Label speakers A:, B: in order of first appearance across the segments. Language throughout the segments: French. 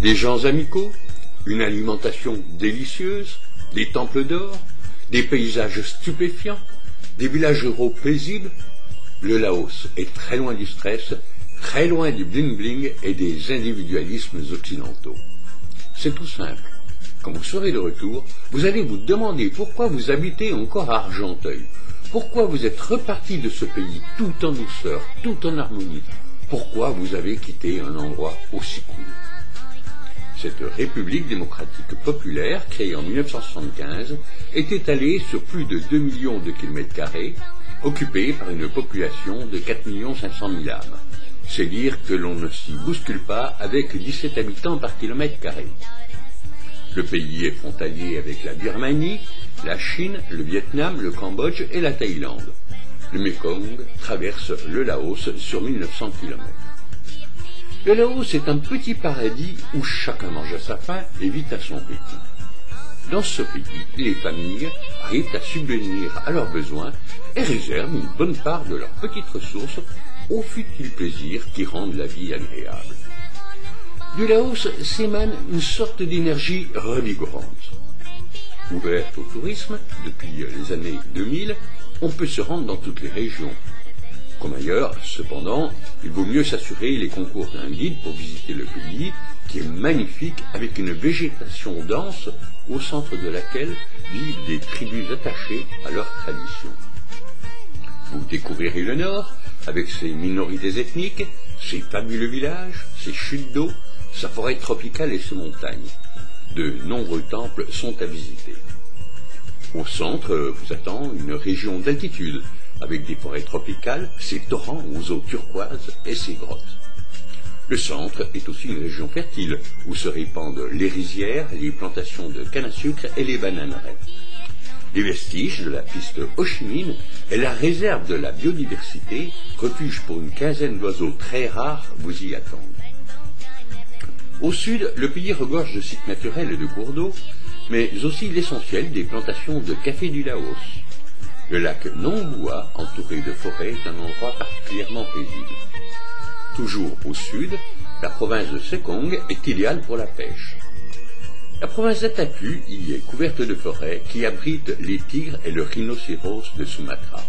A: des gens amicaux, une alimentation délicieuse, des temples d'or, des paysages stupéfiants, des villages ruraux paisibles. Le Laos est très loin du stress, très loin du bling-bling et des individualismes occidentaux. C'est tout simple. Quand vous serez de retour, vous allez vous demander pourquoi vous habitez encore à Argenteuil, pourquoi vous êtes reparti de ce pays tout en douceur, tout en harmonie, pourquoi vous avez quitté un endroit aussi cool. Cette République démocratique populaire, créée en 1975, est étalée sur plus de 2 millions de kilomètres carrés, occupée par une population de 4 500 000 âmes. C'est dire que l'on ne s'y bouscule pas avec 17 habitants par kilomètre carré. Le pays est frontalier avec la Birmanie, la Chine, le Vietnam, le Cambodge et la Thaïlande. Le Mekong traverse le Laos sur 1900 km. Le Laos est un petit paradis où chacun mange à sa faim et vit à son rythme. Dans ce pays, les familles arrivent à subvenir à leurs besoins et réservent une bonne part de leurs petites ressources aux futiles plaisirs qui rendent la vie agréable. Du Laos s'émane une sorte d'énergie revigorante. Ouverte au tourisme depuis les années 2000, on peut se rendre dans toutes les régions. Comme ailleurs, cependant, il vaut mieux s'assurer les concours d'un guide pour visiter le pays, qui est magnifique avec une végétation dense au centre de laquelle vivent des tribus attachées à leurs traditions. Vous découvrirez le Nord, avec ses minorités ethniques, ses fabuleux villages, ses chutes d'eau, sa forêt tropicale et ses montagnes. De nombreux temples sont à visiter. Au centre vous attend une région d'altitude, avec des forêts tropicales, ses torrents aux eaux turquoises et ses grottes. Le centre est aussi une région fertile, où se répandent les rizières, les plantations de canne à sucre et les bananeraies. Les vestiges de la piste Ho Chi Minh et la réserve de la biodiversité, refuge pour une quinzaine d'oiseaux très rares, vous y attendent. Au sud, le pays regorge de sites naturels et de cours d'eau, mais aussi l'essentiel des plantations de café du Laos. Le lac Nong Bua, entouré de forêts, est un endroit particulièrement paisible. Toujours au sud, la province de Sekong est idéale pour la pêche. La province d'Atapu y est couverte de forêts qui abritent les tigres et le rhinocéros de Sumatra.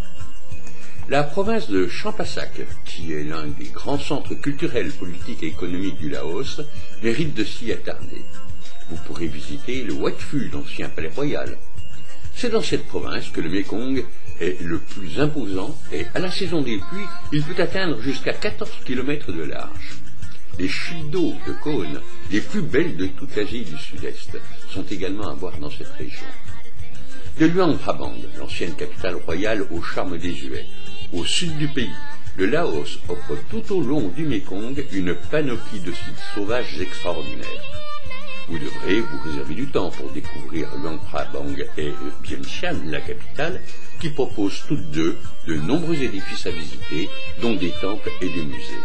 A: La province de Champasak, qui est l'un des grands centres culturels, politiques et économiques du Laos, mérite de s'y attarder. Vous pourrez visiter le Wat Phu, l'ancien palais royal. C'est dans cette province que le Mekong est le plus imposant et à la saison des pluies, il peut atteindre jusqu'à 14 km de large. Les chutes d'eau de cône, les plus belles de toute l'Asie du Sud-Est, sont également à voir dans cette région. De Luang Prabang, l'ancienne capitale royale au charme désuet, au sud du pays, le Laos offre tout au long du Mekong une panoplie de sites sauvages extraordinaires. Vous devrez vous réserver du temps pour découvrir Luang Prabang et Vientiane, la capitale, qui proposent toutes deux de nombreux édifices à visiter, dont des temples et des musées.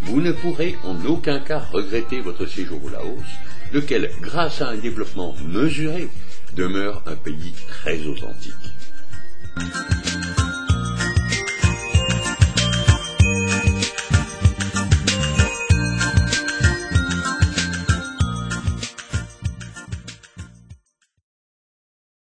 A: Vous ne pourrez en aucun cas regretter votre séjour au Laos, lequel, grâce à un développement mesuré, demeure un pays très authentique.